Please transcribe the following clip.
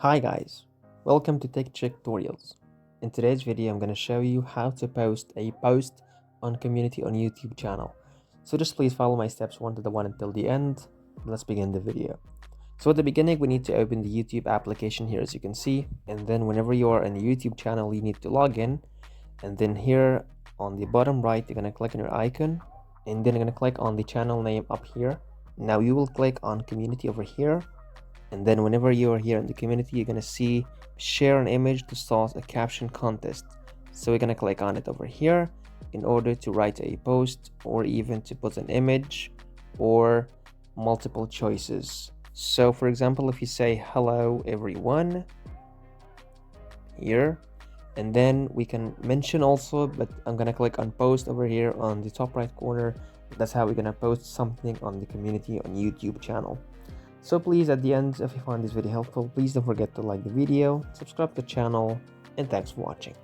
Hi guys, welcome to Tech Check Tutorials. In today's video, I'm going to show you how to post a post on community on YouTube channel. So just please follow my steps one to the one until the end. Let's begin the video. So at the beginning, we need to open the YouTube application here, as you can see. And then whenever you are in the YouTube channel, you need to log in. And then here on the bottom right, you're going to click on your icon. And then you're going to click on the channel name up here. Now you will click on community over here. And then whenever you are here in the community, you're going to see share an image to start a caption contest. So we're going to click on it over here in order to write a post or even to put an image or multiple choices. So for example, if you say hello everyone here, and then we can mention also, but I'm going to click on post over here on the top right corner. That's how we're going to post something on the community on YouTube channel. So please, at the end, if you find this video helpful, please don't forget to like the video, subscribe to the channel, and thanks for watching.